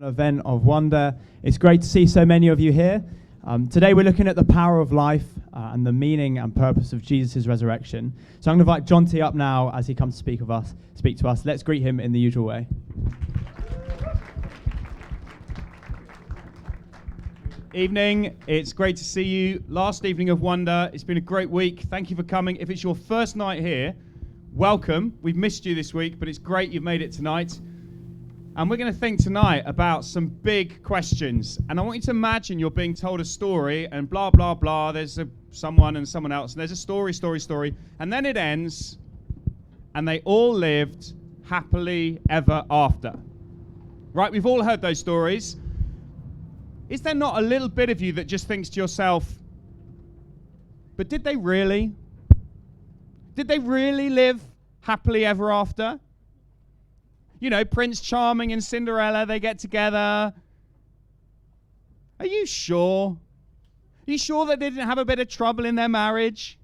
Event of wonder. It's great to see so many of you here. Today we're looking at the power of life and the meaning and purpose of Jesus' resurrection. So I'm going to invite John T up now as he comes to speak to us. Let's greet him in the usual way. Evening, it's great to see you. Last evening of wonder. It's been a great week. Thank you for coming. If it's your first night here, welcome. We've missed you this week, but it's great you've made it tonight. And we're going to think tonight about some big questions. And I want you to imagine you're being told a story and blah, blah, blah. There's someone and someone else. And there's a story. And then it ends. And they all lived happily ever after. Right? We've all heard those stories. Is there not a little bit of you that just thinks to yourself, but did they really? Did they really live happily ever after? You know, Prince Charming and Cinderella, they get together. Are you sure? Are you sure that they didn't have a bit of trouble in their marriage?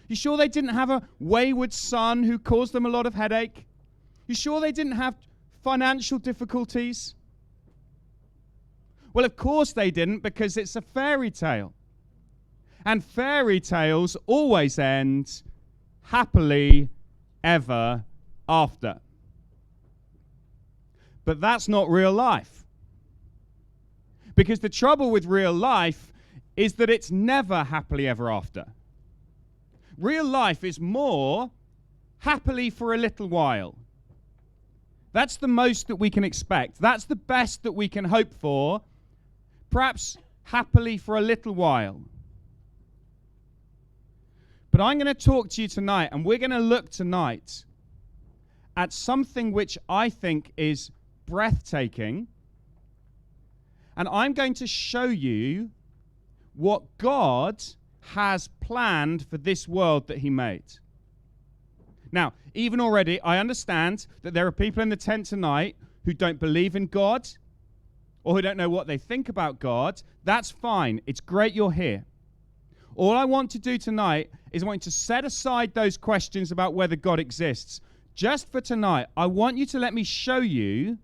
You sure they didn't have a wayward son who caused them a lot of headache? You sure they didn't have financial difficulties? Well, of course they didn't, because it's a fairy tale. And fairy tales always end happily ever after. But that's not real life. Because the trouble with real life is that it's never happily ever after. Real life is more happily for a little while. That's the most that we can expect. That's the best that we can hope for. Perhaps happily for a little while. But I'm going to talk to you tonight, and we're going to look tonight at something which I think is breathtaking, and I'm going to show you what God has planned for this world that he made. Now, even already, I understand that there are people in the tent tonight who don't believe in God or who don't know what they think about God. That's fine. It's great you're here. All I want to do tonight is I want you to set aside those questions about whether God exists. Just for tonight, I want you to let me show you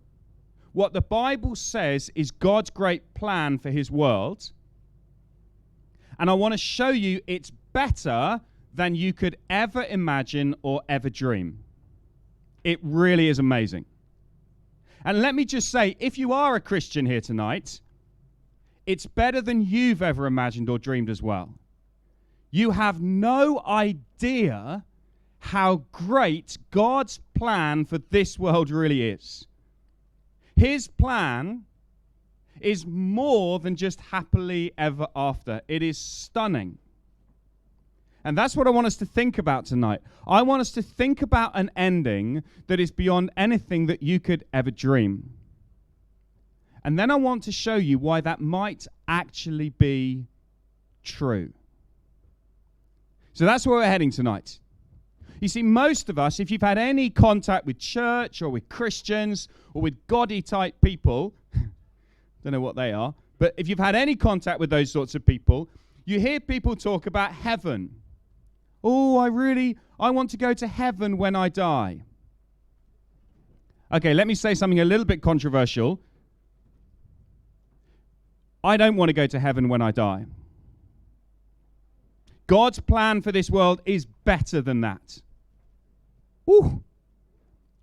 what the Bible says is God's great plan for his world. And I want to show you it's better than you could ever imagine or ever dream. It really is amazing. And let me just say, if you are a Christian here tonight, it's better than you've ever imagined or dreamed as well. You have no idea how great God's plan for this world really is. His plan is more than just happily ever after. It is stunning. And that's what I want us to think about tonight. I want us to think about an ending that is beyond anything that you could ever dream. And then I want to show you why that might actually be true. So that's where we're heading tonight. You see, most of us, if you've had any contact with church or with Christians or with godly type people, don't know what they are, but if you've had any contact with those sorts of people, you hear people talk about heaven. Oh, I want to go to heaven when I die. Okay, let me say something a little bit controversial. I don't want to go to heaven when I die. God's plan for this world is better than that. Ooh,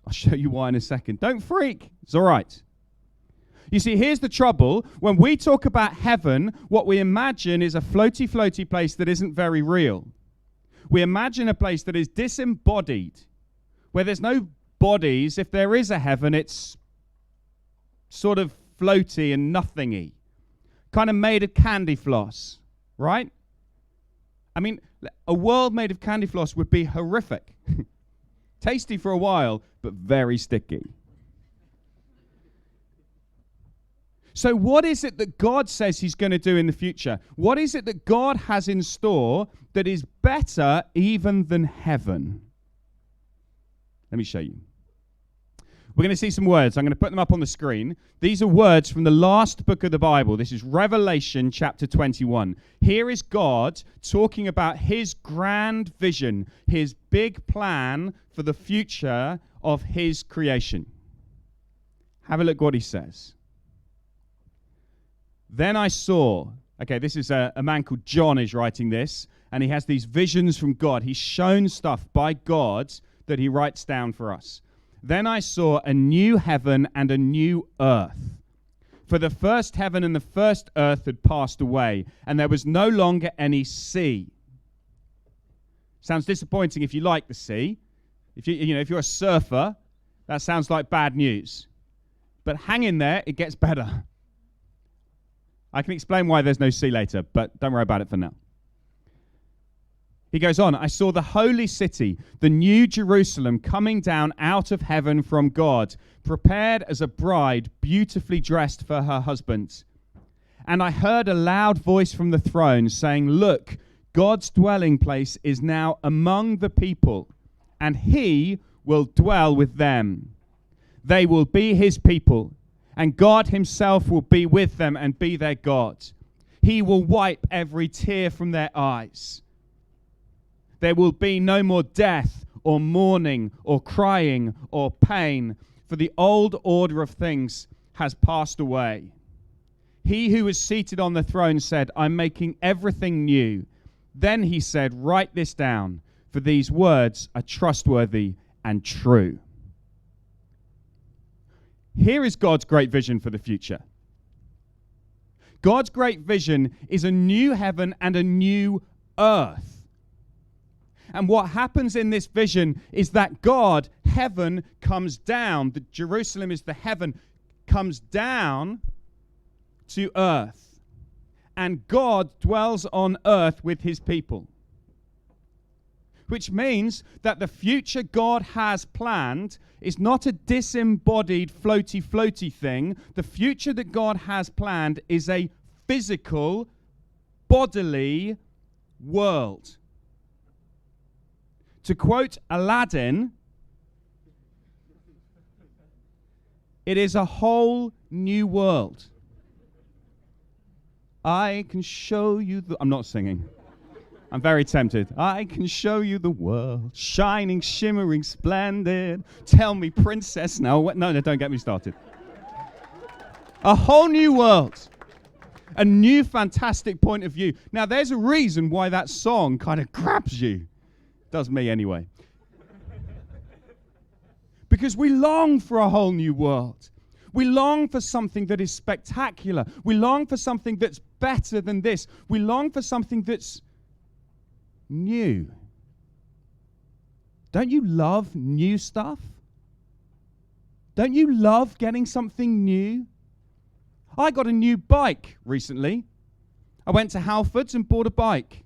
I'll show you why in a second. Don't freak. It's all right. You see, here's the trouble. When we talk about heaven, what we imagine is a floaty place that isn't very real. We imagine a place that is disembodied, where there's no bodies. If there is a heaven, it's sort of floaty and nothingy, kind of made of candy floss, right? I mean, a world made of candy floss would be horrific. Tasty for a while, but very sticky. So what is it that God says he's going to do in the future? What is it that God has in store that is better even than heaven? Let me show you. We're going to see some words. I'm going to put them up on the screen. These are words from the last book of the Bible. This is Revelation chapter 21. Here is God talking about his grand vision, his big plan for the future of his creation. Have a look what he says. Then I saw, okay, this is a man called John is writing this, and he has these visions from God. He's shown stuff by God that he writes down for us. Then I saw a new heaven and a new earth. For the first heaven and the first earth had passed away, and there was no longer any sea. Sounds disappointing if you like the sea. If you're a surfer, that sounds like bad news. But hang in there, it gets better. I can explain why there's no sea later, but don't worry about it for now. He goes on, I saw the holy city, the new Jerusalem, coming down out of heaven from God, prepared as a bride beautifully dressed for her husband. And I heard a loud voice from the throne saying, look, God's dwelling place is now among the people, and he will dwell with them. They will be his people, and God himself will be with them and be their God. He will wipe every tear from their eyes. There will be no more death or mourning or crying or pain, for the old order of things has passed away. He who was seated on the throne said, I'm making everything new. Then he said, write this down, for these words are trustworthy and true. Here is God's great vision for the future. God's great vision is a new heaven and a new earth. And what happens in this vision is that God, heaven, comes down. The Jerusalem is the heaven, comes down to earth. And God dwells on earth with his people. Which means that the future God has planned is not a disembodied floaty thing. The future that God has planned is a physical, bodily world. To quote Aladdin, it is a whole new world. I can show you the... I'm not singing. I'm very tempted. I can show you the world, shining, shimmering, splendid. Tell me, princess, now. No, don't get me started. A whole new world. A new fantastic point of view. Now, there's a reason why that song kind of grabs you. Does me anyway. Because we long for a whole new world. We long for something that is spectacular. We long for something that's better than this. We long for something that's new. Don't you love new stuff? Don't you love getting something new? I got a new bike recently. I went to Halfords and bought a bike.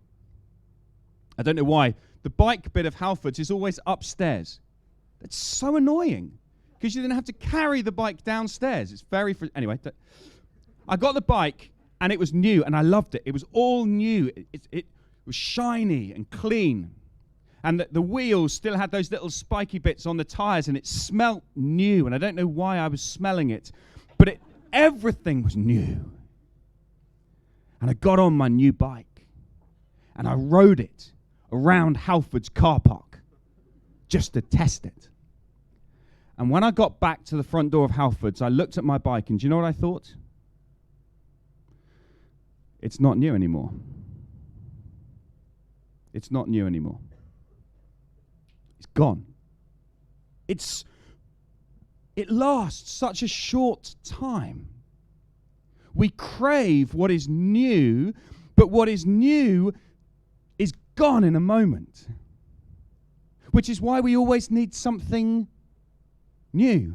I don't know why. The bike bit of Halfords is always upstairs. It's so annoying because you then have to carry the bike downstairs. It's very... Anyway, I got the bike and it was new and I loved it. It was all new. It was shiny and clean. And the wheels still had those little spiky bits on the tires and it smelt new. And I don't know why I was smelling it. But everything was new. And I got on my new bike and I rode it around Halford's car park just to test it. And when I got back to the front door of Halford's, I looked at my bike and do you know what I thought? It's not new anymore. It's not new anymore. It's gone. It lasts such a short time. We crave what is new, but what is new is gone in a moment. Which is why we always need something new.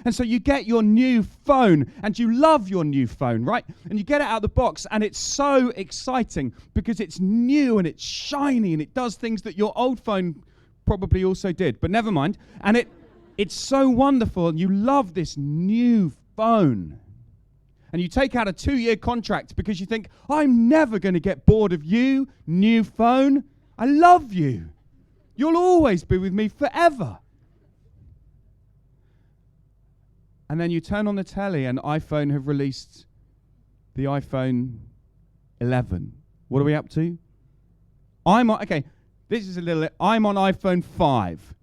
And so you get your new phone, and you love your new phone, right? And you get it out of the box, and it's so exciting because it's new and it's shiny and it does things that your old phone probably also did. But never mind. And it's so wonderful, and you love this new phone. And you take out a 2-year contract because you think, I'm never going to get bored of you, new phone. I love you. You'll always be with me forever. And then you turn on the telly and iPhone have released the iPhone 11. What are we up to? I'm on iPhone 5.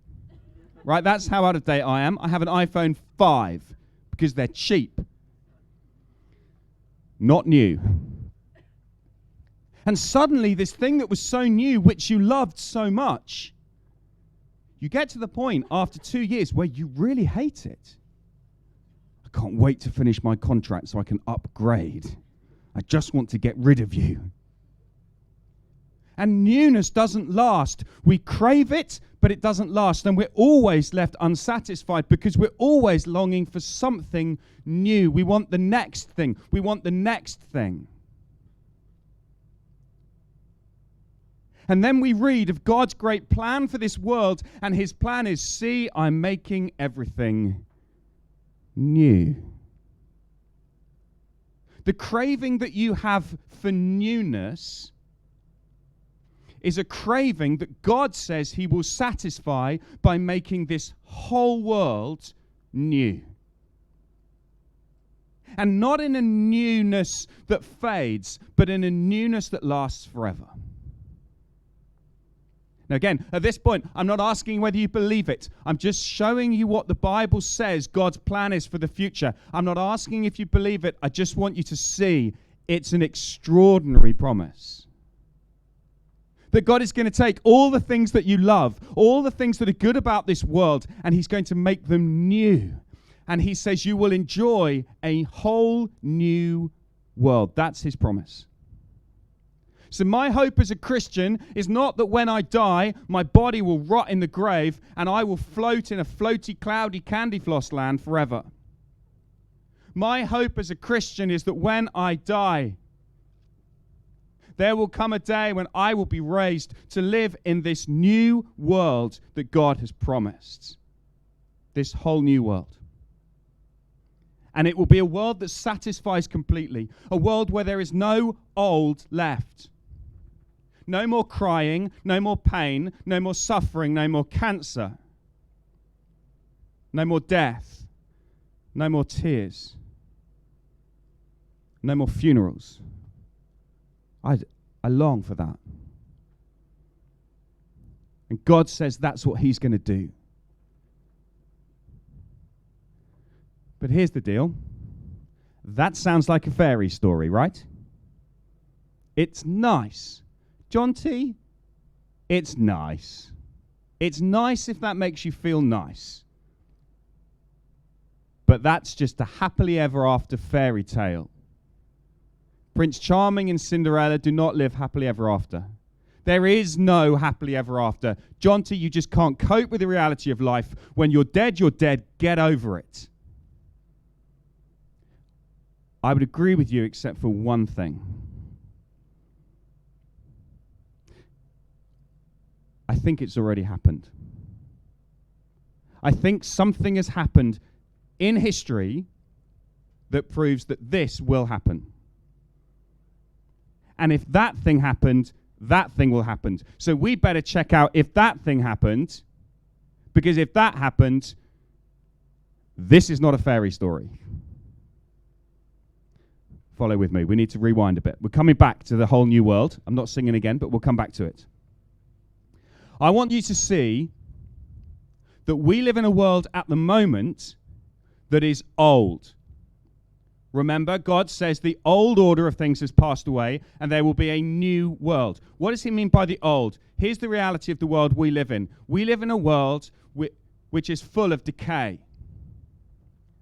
Right, that's how out of date I am. I have an iPhone 5 because they're cheap. not new. And suddenly this thing that was so new, which you loved so much, you get to the point after 2 years where you really hate it. I can't wait to finish my contract so I can upgrade. I just want to get rid of you. And newness doesn't last. We crave it, but it doesn't last. And we're always left unsatisfied because we're always longing for something new. We want the next thing. We want the next thing. And then we read of God's great plan for this world, and his plan is, see, I'm making everything new. The craving that you have for newness is a craving that God says he will satisfy by making this whole world new. And not in a newness that fades, but in a newness that lasts forever. Now again, at this point, I'm not asking whether you believe it. I'm just showing you what the Bible says God's plan is for the future. I'm not asking if you believe it. I just want you to see it's an extraordinary promise. That God is going to take all the things that you love, all the things that are good about this world, and he's going to make them new. And he says you will enjoy a whole new world. That's his promise. So my hope as a Christian is not that when I die, my body will rot in the grave and I will float in a floaty, cloudy candy floss land forever. My hope as a Christian is that when I die, there will come a day when I will be raised to live in this new world that God has promised. This whole new world. And it will be a world that satisfies completely. A world where there is no old left. No more crying, no more pain, no more suffering, no more cancer. No more death. No more tears. No more funerals. I long for that. And God says that's what he's going to do. But here's the deal. That sounds like a fairy story, right? It's nice. John T., it's nice. It's nice if that makes you feel nice. But that's just a happily ever after fairy tale. Prince Charming and Cinderella do not live happily ever after. There is no happily ever after. John T., you just can't cope with the reality of life. When you're dead, you're dead. Get over it. I would agree with you except for one thing. I think it's already happened. I think something has happened in history that proves that this will happen. And if that thing happened, that thing will happen. So we better check out if that thing happened, because if that happened, this is not a fairy story. Follow with me. We need to rewind a bit. We're coming back to the whole new world. I'm not singing again, but we'll come back to it. I want you to see that we live in a world at the moment that is old. Remember, God says the old order of things has passed away and there will be a new world. What does he mean by the old? Here's the reality of the world we live in. We live in a world which is full of decay.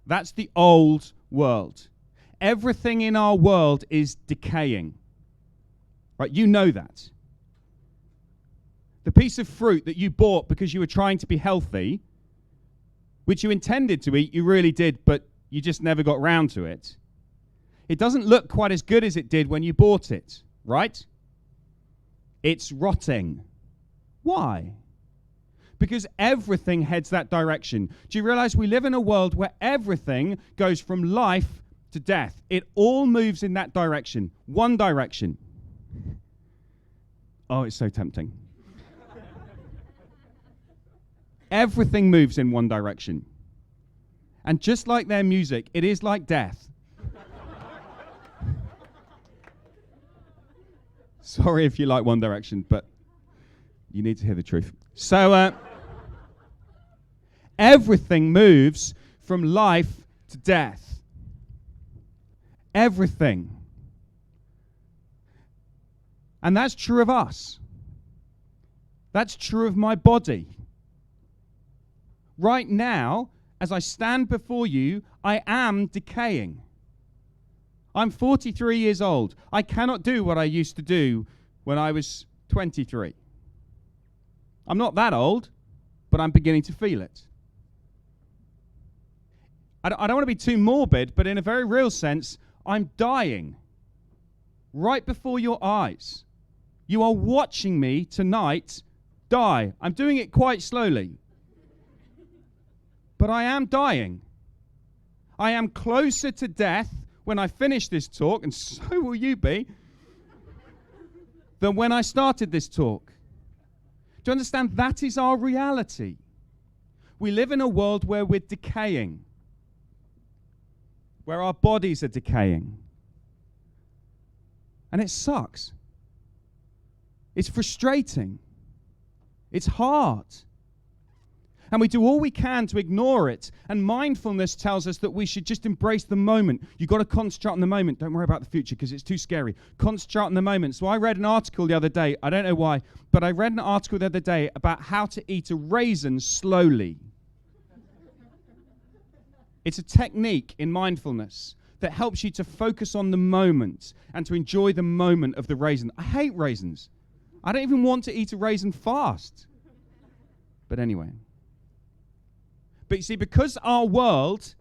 That's the old world. Everything in our world is decaying. Right? You know that. The piece of fruit that you bought because you were trying to be healthy, which you intended to eat, you really did, but you just never got round to it. It doesn't look quite as good as it did when you bought it, right? It's rotting. Why? Because everything heads that direction. Do you realize we live in a world where everything goes from life to death? It all moves in that direction. One direction. Oh, it's so tempting. Everything moves in one direction. And just like their music, it is like death. Sorry if you like One Direction, but you need to hear the truth. So, everything moves from life to death. Everything. And that's true of us. That's true of my body. Right now, as I stand before you, I am decaying. I'm 43 years old. I cannot do what I used to do when I was 23. I'm not that old, but I'm beginning to feel it. I don't want to be too morbid, but in a very real sense, I'm dying right before your eyes. You are watching me tonight die. I'm doing it quite slowly. But I am dying. I am closer to death when I finish this talk, and so will you be, than when I started this talk. Do you understand? That is our reality. We live in a world where we're decaying, where our bodies are decaying. And it sucks. It's frustrating. It's hard. And we do all we can to ignore it. And mindfulness tells us that we should just embrace the moment. You've got to concentrate on the moment. Don't worry about the future because it's too scary. Concentrate on the moment. So I read an article the other day. I don't know why, but I read an article the other day about how to eat a raisin slowly. It's a technique in mindfulness that helps you to focus on the moment and to enjoy the moment of the raisin. I hate raisins. I don't even want to eat a raisin fast. But anyway. But you see, because our world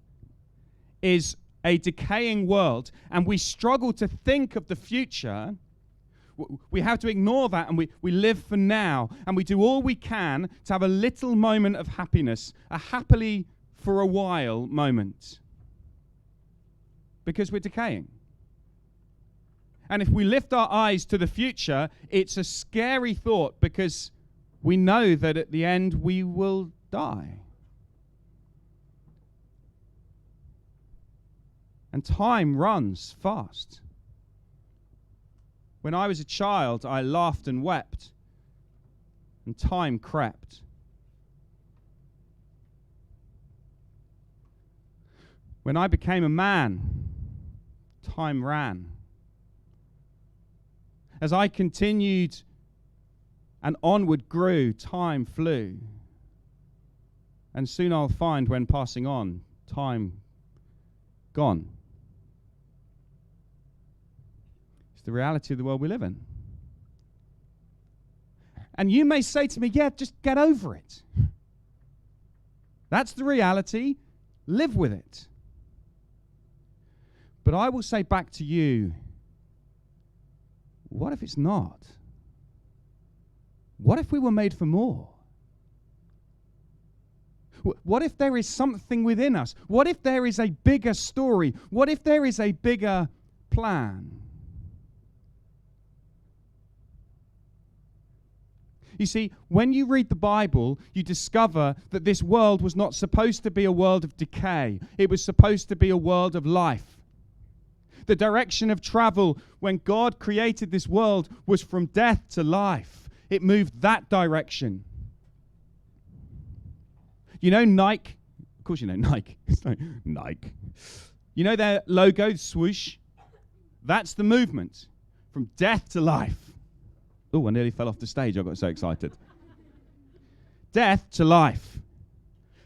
is a decaying world and we struggle to think of the future, we have to ignore that and we live for now. And we do all we can to have a little moment of happiness, a happily for a while moment. Because we're decaying. And if we lift our eyes to the future, it's a scary thought because we know that at the end we will die. And time runs fast. When I was a child, I laughed and wept, and time crept. When I became a man, time ran. As I continued and onward grew, time flew. And soon I'll find when passing on, time gone. It's the reality of the world we live in. And you may say to me, yeah, just get over it. That's the reality. Live with it. But I will say back to you, what if it's not? What if we were made for more? What if there is something within us? What if there is a bigger story? What if there is a bigger plan? You see, when you read the Bible, you discover that this world was not supposed to be a world of decay. It was supposed to be a world of life. The direction of travel when God created this world was from death to life. It moved that direction. You know Nike? Of course you know Nike. It's like Nike. You know their logo, swoosh? That's the movement. From death to life. Oh, I nearly fell off the stage. I got so excited. Death to life.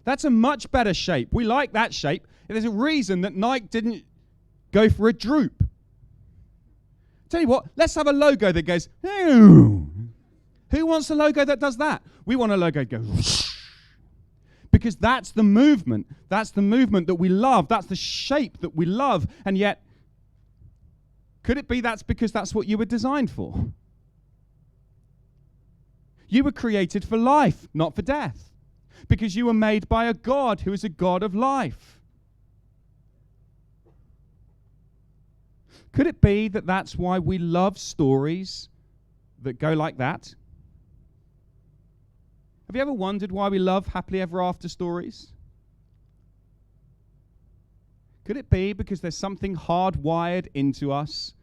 That's a much better shape. We like that shape. There's a reason that Nike didn't go for a droop. Tell you what, let's have a logo that goes, ew. Who wants a logo that does that? We want a logo that goes, whoosh. Because that's the movement. That's the movement that we love. That's the shape that we love. And yet, could it be that's because that's what you were designed for? You were created for life, not for death. Because you were made by a God who is a God of life. Could it be that that's why we love stories that go like that? Have you ever wondered why we love happily ever after stories? Could it be because there's something hardwired into us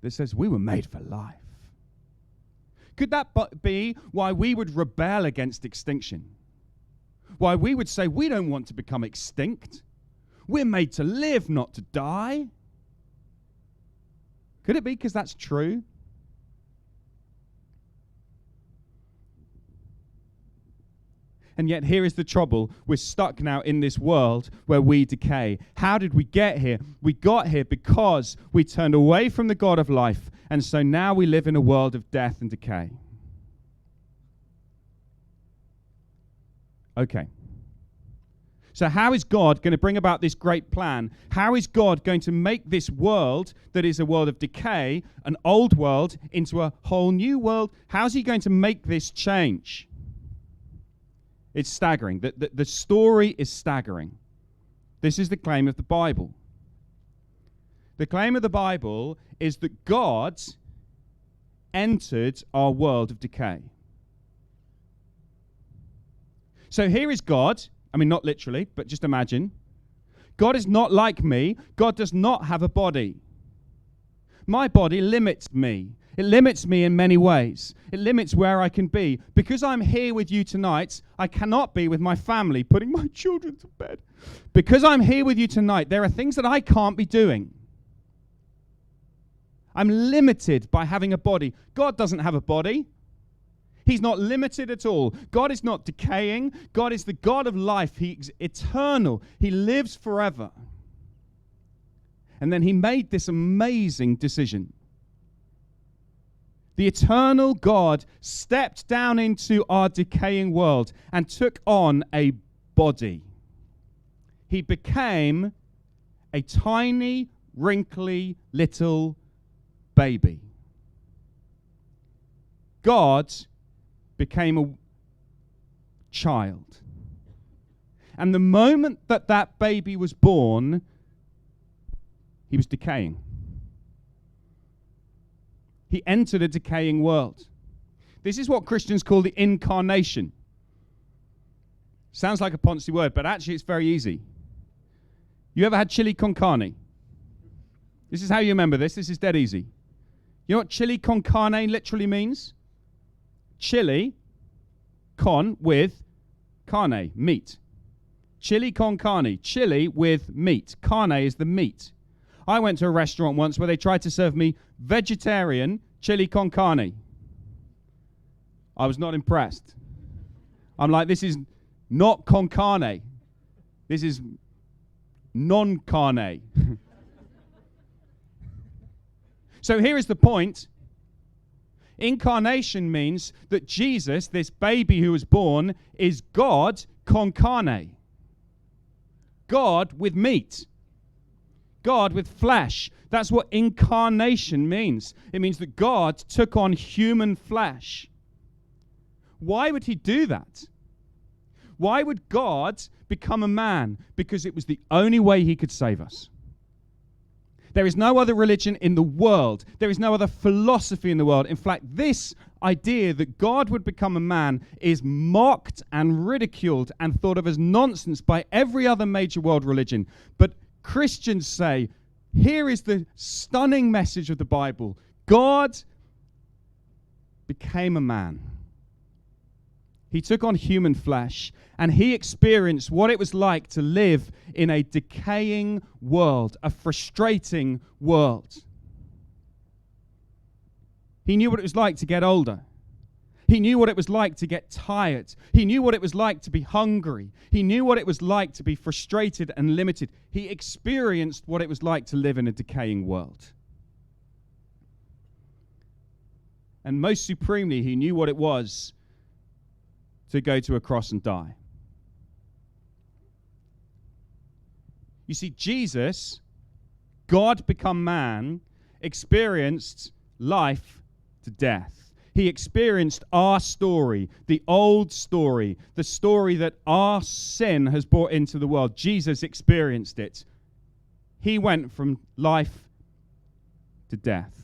that says we were made for life? Could that be why we would rebel against extinction? Why we would say we don't want to become extinct? We're made to live, not to die. Could it be because that's true? And yet here is the trouble. We're stuck now in this world where we decay. How did we get here? We got here because we turned away from the God of life. And so now we live in a world of death and decay. Okay. So how is God going to bring about this great plan? How is God going to make this world that is a world of decay, an old world, into a whole new world? How's he going to make this change? It's staggering. The story is staggering. This is the claim of the Bible. The claim of the Bible is that God entered our world of decay. So here is God. I mean, not literally, but just imagine. God is not like me. God does not have a body. My body limits me. It limits me in many ways. It limits where I can be. Because I'm here with you tonight, I cannot be with my family, putting my children to bed. Because I'm here with you tonight, there are things that I can't be doing. I'm limited by having a body. God doesn't have a body. He's not limited at all. God is not decaying. God is the God of life. He's eternal. He lives forever. And then he made this amazing decision. The eternal God stepped down into our decaying world and took on a body. He became a tiny, wrinkly, little baby. God became a child. And the moment that that baby was born, he was decaying. He entered a decaying world. This is what Christians call the incarnation. Sounds like a poncy word, but actually it's very easy. You ever had chili con carne? This is how you remember this. This is dead easy. You know what chili con carne literally means? Chili con with carne, meat. Chili con carne, chili with meat. Carne is the meat. I went to a restaurant once where they tried to serve me vegetarian chili con carne. I was not impressed. I'm like, this is not con carne. This is non-carne. So here is the point. Incarnation means that Jesus, this baby who was born, is God con carne. God with meat. God with flesh. That's what incarnation means. It means that God took on human flesh. Why would he do that? Why would God become a man? Because it was the only way he could save us. There is no other religion in the world. There is no other philosophy in the world. In fact, this idea that God would become a man is mocked and ridiculed and thought of as nonsense by every other major world religion. But Christians say, here is the stunning message of the Bible. God became a man. He took on human flesh, and he experienced what it was like to live in a decaying world, a frustrating world. He knew what it was like to get older. He knew what it was like to get tired. He knew what it was like to be hungry. He knew what it was like to be frustrated and limited. He experienced what it was like to live in a decaying world. And most supremely, he knew what it was to go to a cross and die. You see, Jesus, God become man, experienced life to death. He experienced our story, the old story, the story that our sin has brought into the world. Jesus experienced it. He went from life to death.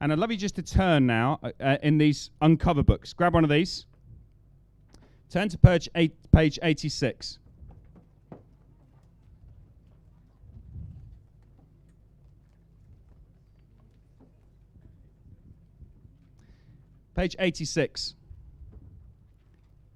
And I'd love you just to turn now in these Uncover books. Grab one of these. Turn to page 86. Page 86.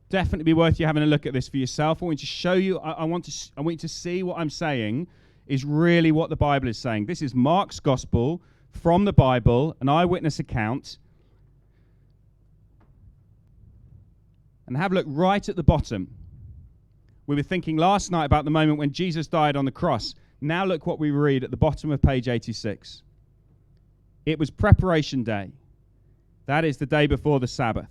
Definitely be worth you having a look at this for yourself. I want to show you, I want you to see what I'm saying is really what the Bible is saying. This is Mark's Gospel from the Bible, an eyewitness account. And have a look right at the bottom. We were thinking last night about the moment when Jesus died on the cross. Now look what we read at the bottom of page 86. It was preparation day. That is the day before the Sabbath.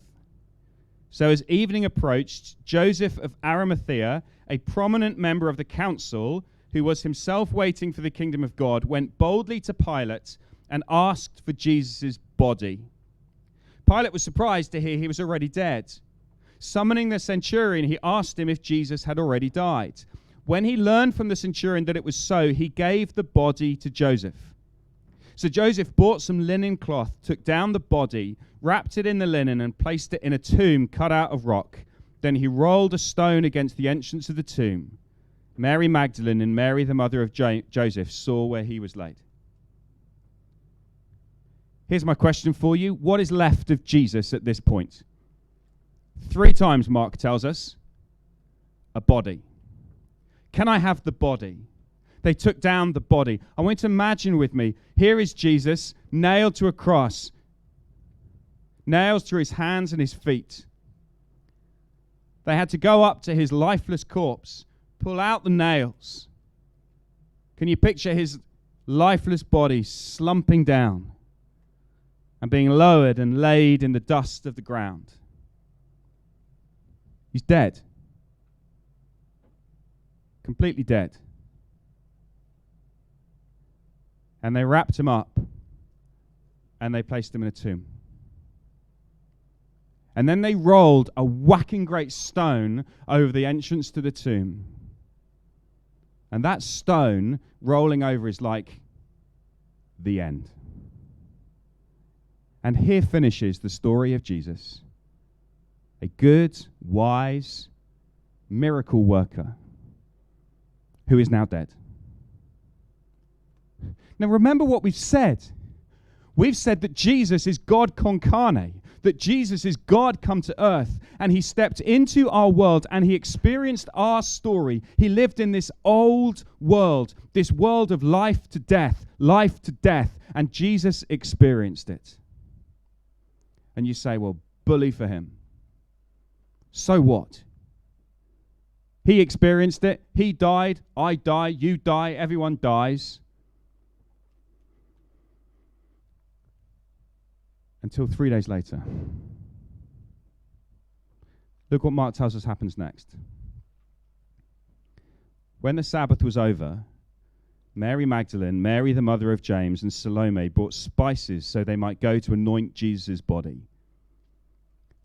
So as evening approached, Joseph of Arimathea, a prominent member of the council, who was himself waiting for the kingdom of God, went boldly to Pilate and asked for Jesus' body. Pilate was surprised to hear he was already dead. Summoning the centurion, he asked him if Jesus had already died. When he learned from the centurion that it was so, he gave the body to Joseph. So Joseph bought some linen cloth, took down the body, wrapped it in the linen, and placed it in a tomb cut out of rock. Then he rolled a stone against the entrance of the tomb. Mary Magdalene and Mary, the mother of Joseph, saw where he was laid. Here's my question for you. What is left of Jesus at this point? 3 times, Mark tells us, a body. Can I have the body? They took down the body. I want you to imagine with me, here is Jesus nailed to a cross, nails through his hands and his feet. They had to go up to his lifeless corpse, pull out the nails. Can you picture his lifeless body slumping down and being lowered and laid in the dust of the ground? He's dead. Completely dead. And they wrapped him up and they placed him in a tomb. And then they rolled a whacking great stone over the entrance to the tomb. And that stone rolling over is like the end. And here finishes the story of Jesus, a good, wise, miracle worker who is now dead. Now remember what we've said. We've said that Jesus is God con carne, that Jesus is God come to earth, and he stepped into our world and he experienced our story. He lived in this old world, this world of life to death, and Jesus experienced it. And you say, well, bully for him. So what? He experienced it. He died. I die. You die. Everyone dies. Until 3 days later. Look what Mark tells us happens next. When the Sabbath was over, Mary Magdalene, Mary the mother of James, and Salome bought spices so they might go to anoint Jesus' body.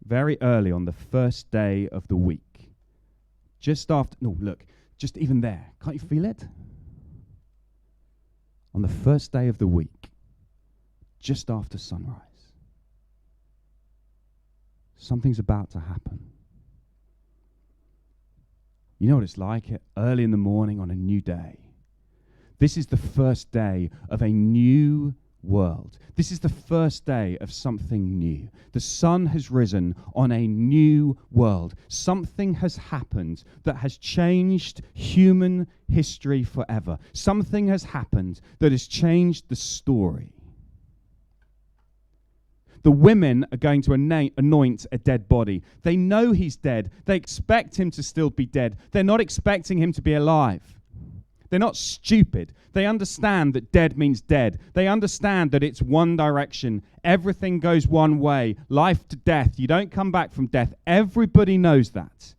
Very early on the first day of the week, just even there, can't you feel it? On the first day of the week, just after sunrise, something's about to happen. You know what it's like early in the morning on a new day. This is the first day of a new world. This is the first day of something new. The sun has risen on a new world. Something has happened that has changed human history forever. Something has happened that has changed the story. The women are going to anoint a dead body. They know he's dead. They expect him to still be dead. They're not expecting him to be alive. They're not stupid. They understand that dead means dead. They understand that it's one direction. Everything goes one way. Life to death. You don't come back from death. Everybody knows that.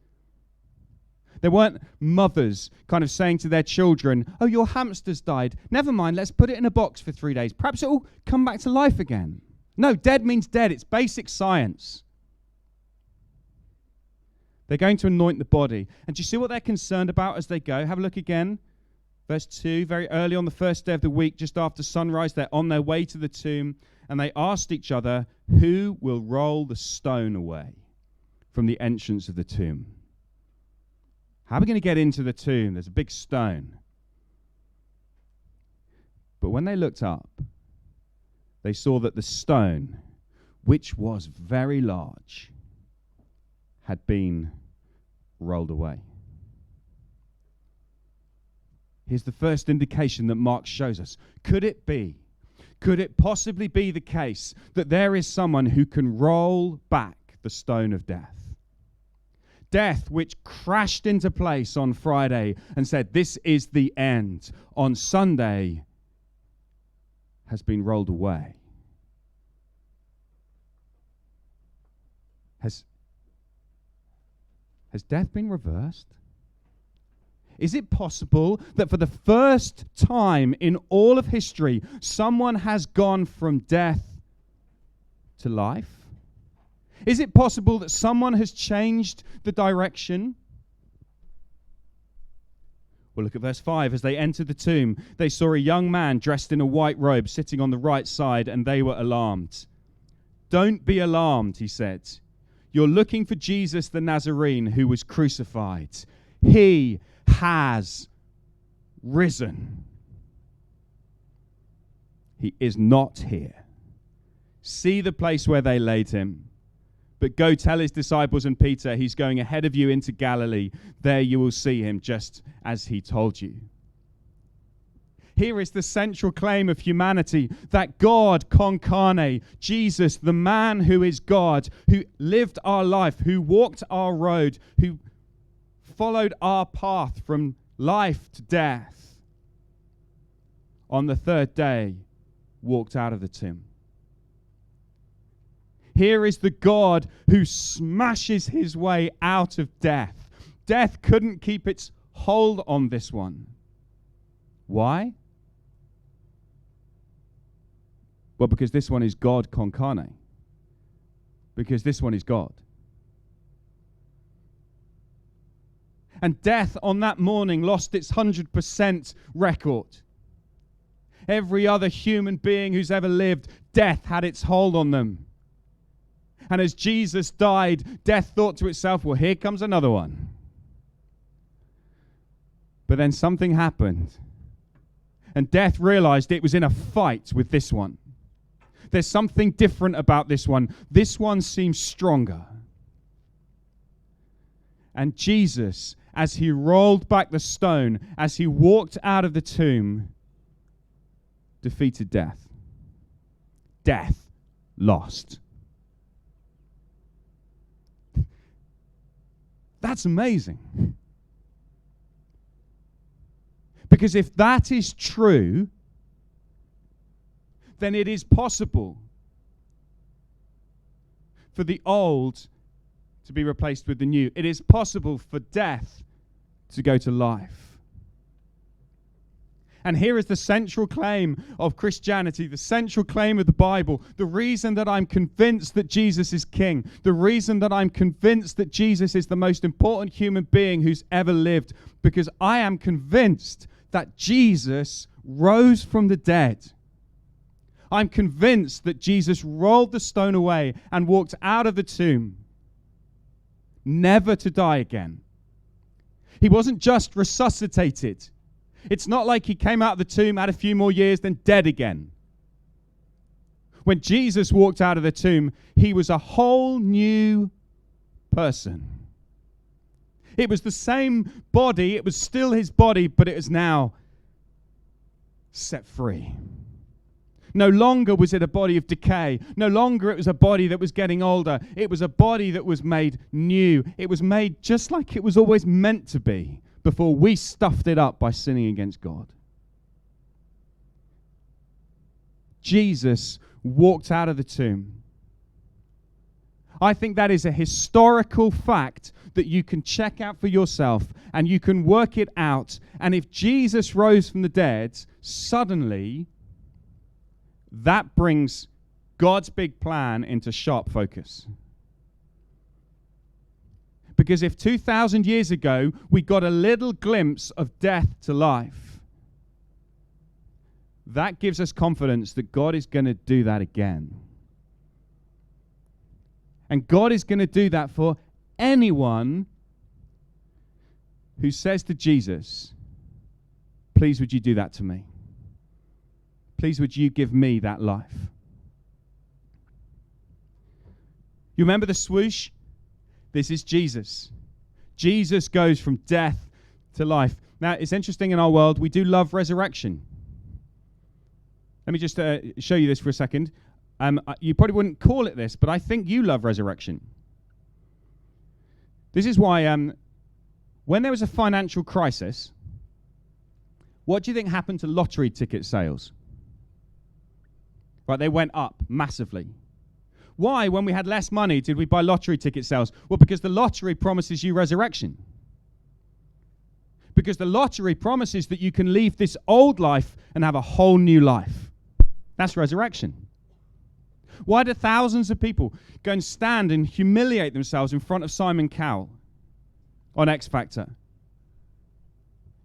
There weren't mothers kind of saying to their children, oh, your hamster's died. Never mind, let's put it in a box for 3 days. Perhaps it will come back to life again. No, dead means dead. It's basic science. They're going to anoint the body. And do you see what they're concerned about as they go? Have a look again. Verse 2, very early on the first day of the week, just after sunrise, they're on their way to the tomb, and they asked each other, who will roll the stone away from the entrance of the tomb? How are we going to get into the tomb? There's a big stone. But when they looked up, they saw that the stone, which was very large, had been rolled away. Here's the first indication that Mark shows us. Could it possibly be the case that there is someone who can roll back the stone of death? Death, which crashed into place on Friday and said, this is the end, on Sunday, has been rolled away. Has death been reversed? Is it possible that for the first time in all of history, someone has gone from death to life? Is it possible that someone has changed the direction? Well, look at verse 5. As they entered the tomb, they saw a young man dressed in a white robe sitting on the right side, and they were alarmed. Don't be alarmed, he said. You're looking for Jesus the Nazarene who was crucified. He has risen. He is not here. See the place where they laid him. But go tell his disciples and Peter, he's going ahead of you into Galilee. There you will see him, just as he told you. Here is the central claim of humanity, that God con carne, Jesus, the man who is God, who lived our life, who walked our road, who followed our path from life to death, on the third day walked out of the tomb. Here is the God who smashes his way out of death. Death couldn't keep its hold on this one. Why? Well, because this one is God con carne. Because this one is God. And death on that morning lost its 100% record. Every other human being who's ever lived, death had its hold on them. And as Jesus died, death thought to itself, well, here comes another one. But then something happened. And death realized it was in a fight with this one. There's something different about this one. This one seems stronger. And Jesus, as he rolled back the stone, as he walked out of the tomb, defeated death. Death lost. That's amazing. Because if that is true, then it is possible for the old to be replaced with the new. It is possible for death to go to life. And here is the central claim of Christianity, the central claim of the Bible, the reason that I'm convinced that Jesus is King, the reason that I'm convinced that Jesus is the most important human being who's ever lived, because I am convinced that Jesus rose from the dead. I'm convinced that Jesus rolled the stone away and walked out of the tomb, never to die again. He wasn't just resuscitated. It's not like he came out of the tomb, had a few more years, then dead again. When Jesus walked out of the tomb, he was a whole new person. It was the same body, it was still his body, but it is now set free. No longer was it a body of decay. No longer it was a body that was getting older. It was a body that was made new. It was made just like it was always meant to be before we stuffed it up by sinning against God. Jesus walked out of the tomb. I think that is a historical fact that you can check out for yourself and you can work it out. And if Jesus rose from the dead, suddenly that brings God's big plan into sharp focus. Because if 2,000 years ago we got a little glimpse of death to life, that gives us confidence that God is going to do that again. And God is going to do that for anyone who says to Jesus, please would you do that to me? Please would you give me that life? You remember the swoosh? This is Jesus. Jesus goes from death to life. Now, it's interesting in our world, we do love resurrection. Let me just show you this for a second. You probably wouldn't call it this, but I think you love resurrection. This is why when there was a financial crisis, what do you think happened to lottery ticket sales? Right, they went up massively. Why, when we had less money, did we buy lottery ticket sales? Well, because the lottery promises you resurrection. Because the lottery promises that you can leave this old life and have a whole new life. That's resurrection. Why do thousands of people go and stand and humiliate themselves in front of Simon Cowell on X Factor?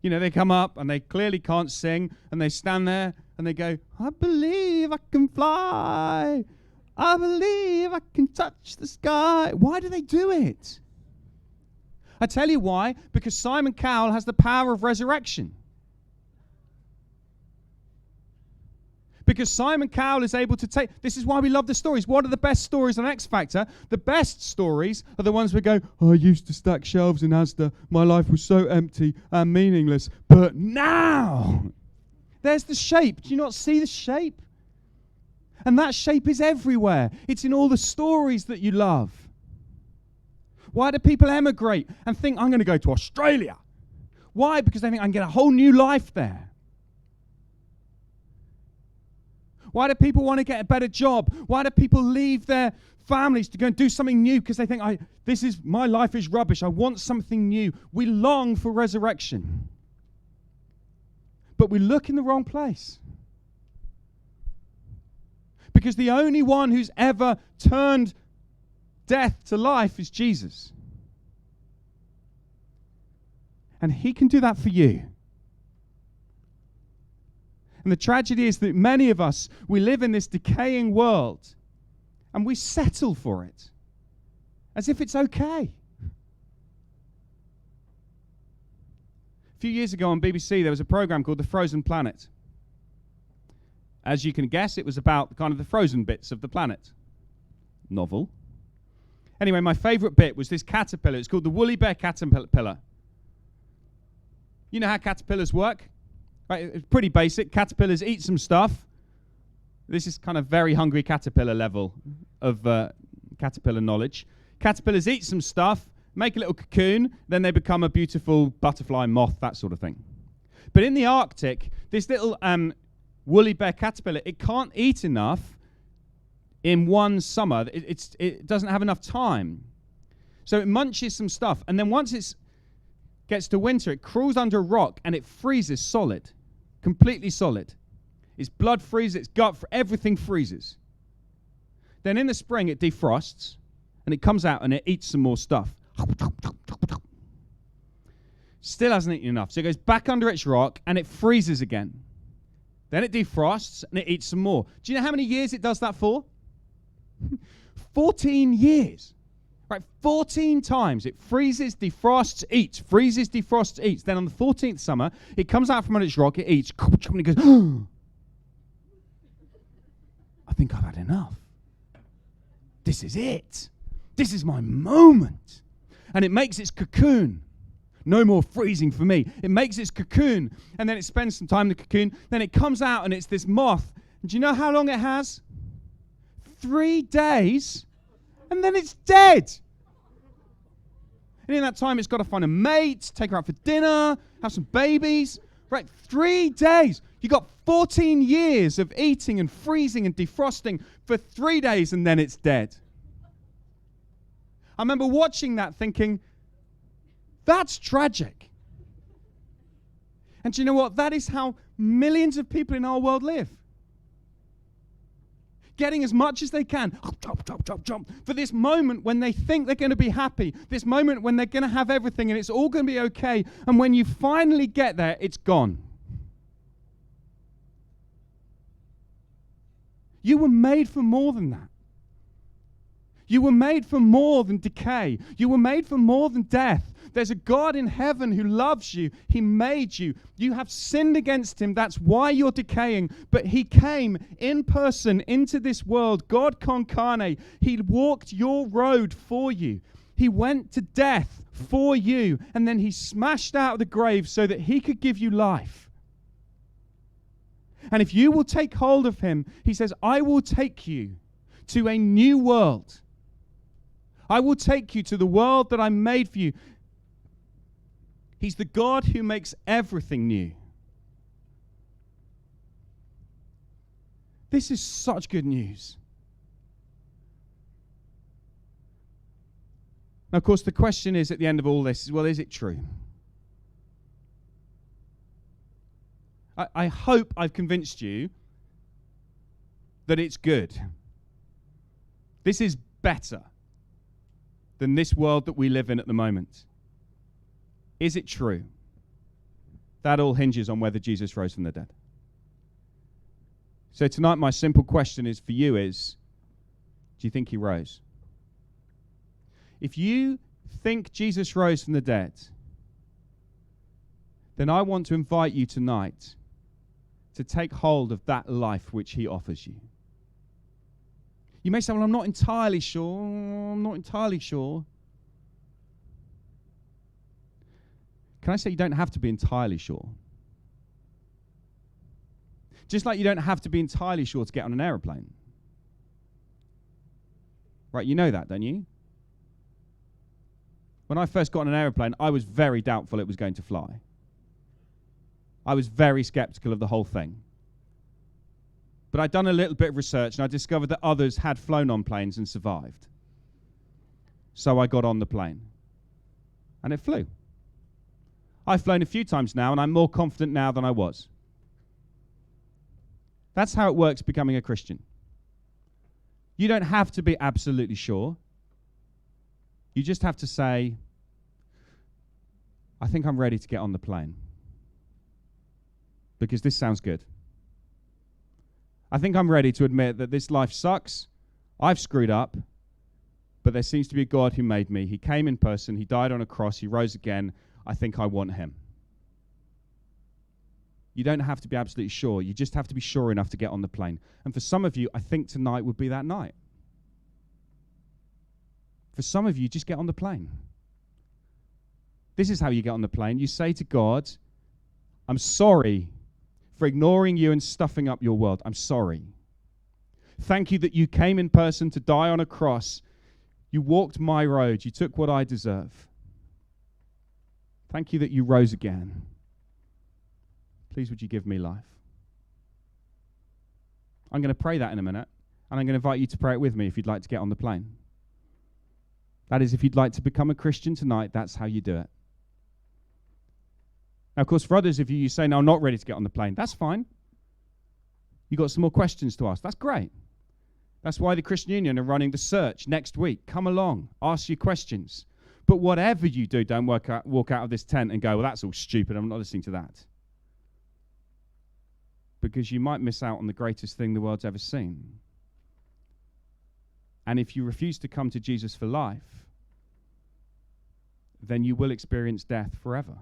You know, they come up and they clearly can't sing, and they stand there and they go, I believe I can fly. I believe I can touch the sky. Why do they do it? I tell you why. Because Simon Cowell has the power of resurrection. Because Simon Cowell is able to take... This is why we love the stories. What are the best stories on X Factor? The best stories are the ones we go, I used to stack shelves in Asda. My life was so empty and meaningless. But now, there's the shape. Do you not see the shape? And that shape is everywhere. It's in all the stories that you love. Why do people emigrate and think, I'm going to go to Australia? Why? Because they think I can get a whole new life there. Why do people want to get a better job? Why do people leave their families to go and do something new? Because they think, my life is rubbish. I want something new. We long for resurrection. But we look in the wrong place. Because the only one who's ever turned death to life is Jesus. And he can do that for you. And the tragedy is that many of us, we live in this decaying world and we settle for it as if it's okay. A few years ago on BBC, there was a program called The Frozen Planet. As you can guess, it was about kind of the frozen bits of the planet. Novel. Anyway, my favorite bit was this caterpillar. It's called the woolly bear caterpillar. You know how caterpillars work? Right, it's pretty basic. Caterpillars eat some stuff. This is kind of very hungry caterpillar level of caterpillar knowledge. Caterpillars eat some stuff, make a little cocoon, then they become a beautiful butterfly, moth, that sort of thing. But in the Arctic, this little woolly bear caterpillar, it can't eat enough in one summer. It doesn't have enough time. So it munches some stuff, and then once it gets to winter, it crawls under a rock and it freezes solid. Completely solid. Its blood freezes, its gut, everything freezes. Then in the spring it defrosts and it comes out and it eats some more stuff. Still hasn't eaten enough. So it goes back under its rock and it freezes again. Then it defrosts and it eats some more. Do you know how many years it does that for? 14 years. Right, 14 times it freezes, defrosts, eats, freezes, defrosts, eats. Then on the 14th summer, it comes out from under its rock, it eats, and it goes, I think I've had enough. This is it. This is my moment. And it makes its cocoon. No more freezing for me. It makes its cocoon, and then it spends some time in the cocoon. Then it comes out, and it's this moth. And do you know how long it has? 3 days. And then it's dead. And in that time, it's got to find a mate, take her out for dinner, have some babies. Right, 3 days. You got 14 years of eating and freezing and defrosting for 3 days, and then it's dead. I remember watching that thinking, that's tragic. And do you know what? That is how millions of people in our world live. Getting as much as they can, jump, for this moment when they think they're going to be happy, this moment when they're going to have everything and it's all going to be okay, and when you finally get there, it's gone. You were made for more than that. You were made for more than decay. You were made for more than death. There's a God in heaven who loves you. He made you. You have sinned against him. That's why you're decaying. But he came in person into this world, God con carne. He walked your road for you. He went to death for you. And then he smashed out the grave so that he could give you life. And if you will take hold of him, he says, I will take you to a new world. I will take you to the world that I made for you. He's the God who makes everything new. This is such good news. Now, of course, the question is at the end of all this, well, is it true? I hope I've convinced you that it's good. This is better than this world that we live in at the moment. Is it true? That all hinges on whether Jesus rose from the dead. So tonight my simple question is for you is, do you think he rose? If you think Jesus rose from the dead, then I want to invite you tonight to take hold of that life which he offers you. You may say, well, I'm not entirely sure. I'm not entirely sure. Can I say you don't have to be entirely sure? Just like you don't have to be entirely sure to get on an aeroplane. Right, you know that, don't you? When I first got on an aeroplane, I was very doubtful it was going to fly. I was very skeptical of the whole thing. But I'd done a little bit of research and I discovered that others had flown on planes and survived. So I got on the plane. And it flew. I've flown a few times now and I'm more confident now than I was. That's how it works becoming a Christian. You don't have to be absolutely sure. You just have to say, I think I'm ready to get on the plane. Because this sounds good. I think I'm ready to admit that this life sucks. I've screwed up. But there seems to be a God who made me. He came in person. He died on a cross. He rose again. I think I want him. You don't have to be absolutely sure. You just have to be sure enough to get on the plane. And for some of you, I think tonight would be that night. For some of you, just get on the plane. This is how you get on the plane. You say to God, I'm sorry for ignoring you and stuffing up your world. I'm sorry. Thank you that you came in person to die on a cross. You walked my road. You took what I deserve. Thank you that you rose again. Please would you give me life? I'm going to pray that in a minute, and I'm going to invite you to pray it with me if you'd like to get on the plane. That is, if you'd like to become a Christian tonight, that's how you do it. Now, of course, for others of you, you say, no, I'm not ready to get on the plane. That's fine. You've got some more questions to ask. That's great. That's why the Christian Union are running the search next week. Come along. Ask your questions. But whatever you do, don't walk out of this tent and go, well, that's all stupid. I'm not listening to that. Because you might miss out on the greatest thing the world's ever seen. And if you refuse to come to Jesus for life, then you will experience death forever.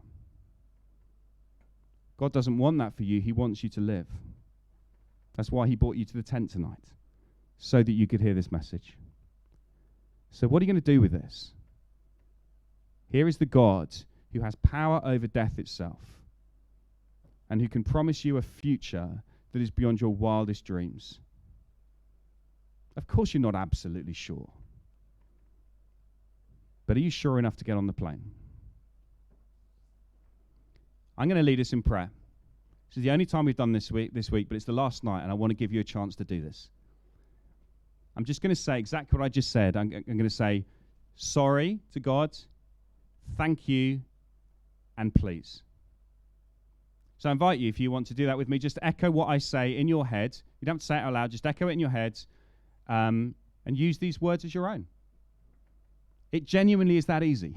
God doesn't want that for you. He wants you to live. That's why he brought you to the tent tonight, so that you could hear this message. So what are you going to do with this? Here is the God who has power over death itself and who can promise you a future that is beyond your wildest dreams. Of course you're not absolutely sure. But are you sure enough to get on the plane? I'm going to lead us in prayer. This is the only time we've done this week, but it's the last night, and I want to give you a chance to do this. I'm just going to say exactly what I just said. I'm going to say, sorry to God, thank you, and please. So I invite you, if you want to do that with me, just echo what I say in your head. You don't have to say it out loud, just echo it in your head, and use these words as your own. It genuinely is that easy.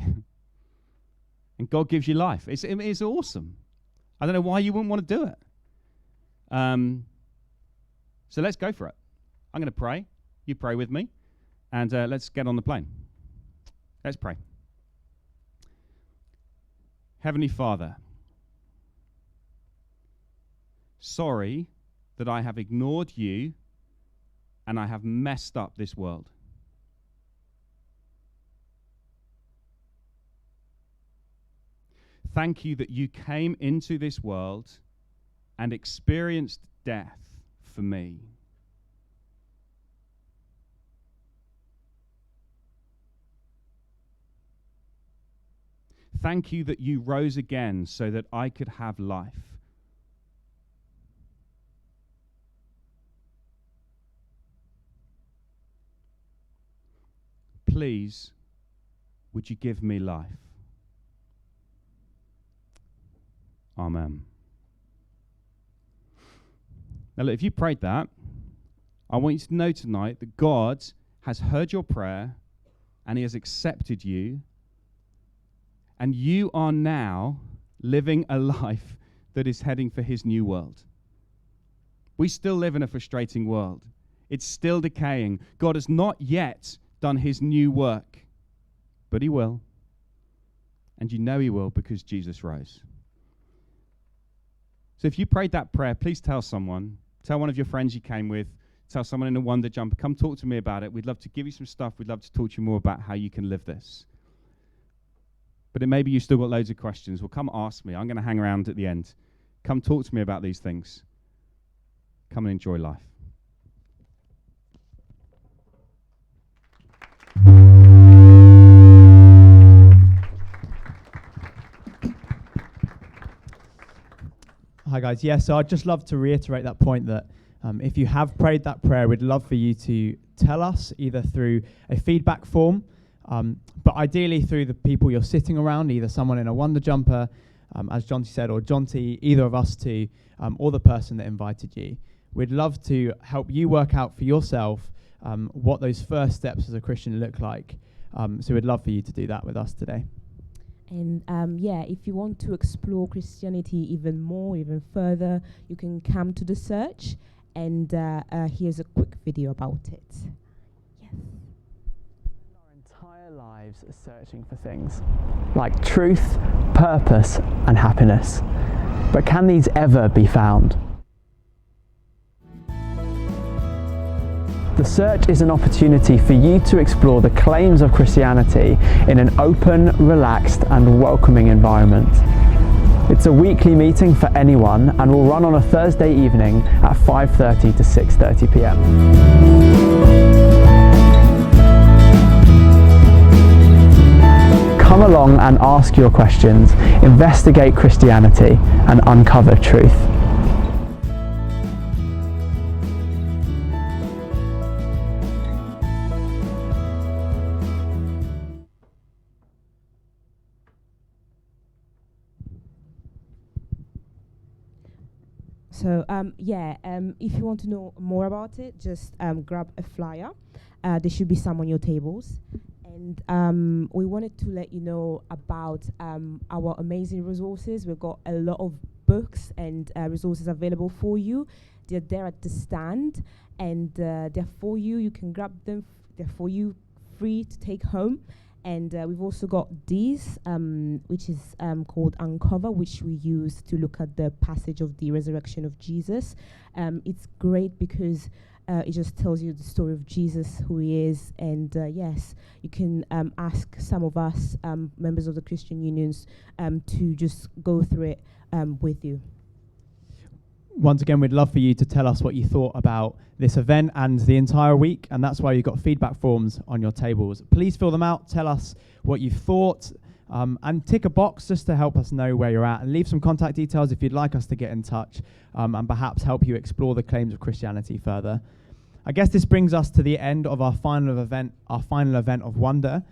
And God gives you life. It's awesome. I don't know why you wouldn't want to do it. So let's go for it. I'm going to pray. You pray with me. And let's get on the plane. Let's pray. Heavenly Father, sorry that I have ignored you and I have messed up this world. Thank you that you came into this world and experienced death for me. Thank you that you rose again so that I could have life. Please, would you give me life? Amen. Now, look, if you prayed that, I want you to know tonight that God has heard your prayer and he has accepted you, and you are now living a life that is heading for his new world. We still live in a frustrating world. It's still decaying. God has not yet done his new work, but he will. And you know he will because Jesus rose. So if you prayed that prayer, please tell someone. Tell one of your friends you came with. Tell someone in a Wonder Jumper, come talk to me about it. We'd love to give you some stuff. We'd love to talk to you more about how you can live this. But it may be you've still got loads of questions. Well, come ask me. I'm going to hang around at the end. Come talk to me about these things. Come and enjoy life. Hi guys. Yeah, so I'd just love to reiterate that point that if you have prayed that prayer, we'd love for you to tell us either through a feedback form, but ideally through the people you're sitting around, either someone in a Wonder Jumper, as Jonty said, or Jonty, either of us two, or the person that invited you. We'd love to help you work out for yourself what those first steps as a Christian look like. So we'd love for you to do that with us today. And if you want to explore Christianity even more, even further, you can come to the search, and here's a quick video about it. Yes. Our entire lives are searching for things like truth, purpose, and happiness. But can these ever be found? The search is an opportunity for you to explore the claims of Christianity in an open, relaxed, and welcoming environment. It's a weekly meeting for anyone and will run on a Thursday evening at 5:30 to 6:30 p.m. Come along and ask your questions, investigate Christianity, and uncover truth. So if you want to know more about it, just grab a flyer. There should be some on your tables. And we wanted to let you know about our amazing resources. We've got a lot of books and resources available for you. They're there at the stand, and they're for you. You can grab them. They're for you, free to take home. And we've also got these, which is called Uncover, which we use to look at the passage of the resurrection of Jesus. It's great because it just tells you the story of Jesus, who he is. And yes, you can ask some of us, members of the Christian unions, to just go through it with you. Once again, we'd love for you to tell us what you thought about this event and the entire week, and that's why you've got feedback forms on your tables. Please fill them out, tell us what you thought, and tick a box just to help us know where you're at, and leave some contact details if you'd like us to get in touch, and perhaps help you explore the claims of Christianity further. I guess this brings us to the end of our final event of Wonder.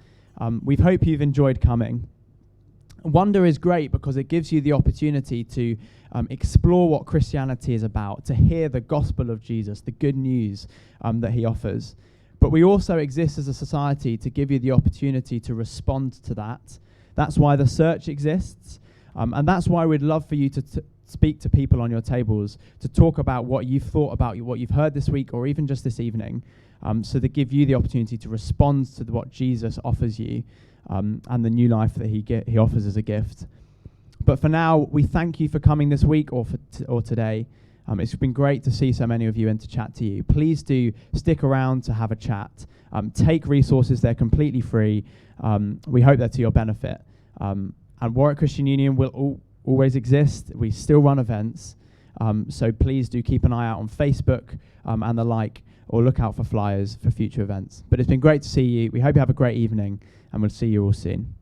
We hope you've enjoyed coming. Wonder is great because it gives you the opportunity to explore what Christianity is about, to hear the gospel of Jesus, the good news that he offers. But we also exist as a society to give you the opportunity to respond to that. That's why the search exists, and that's why we'd love for you to speak to people on your tables, to talk about what you've thought about, what you've heard this week, or even just this evening, so to give you the opportunity to respond to what Jesus offers you, and the new life that he offers as a gift. But for now, we thank you for coming this week or today. It's been great to see so many of you and to chat to you. Please do stick around to have a chat. Take resources, they're completely free. We hope they're to your benefit. And Warwick Christian Union will always exist. We still run events. So please do keep an eye out on Facebook and the like, or look out for flyers for future events. But it's been great to see you. We hope you have a great evening, and we'll see you all soon.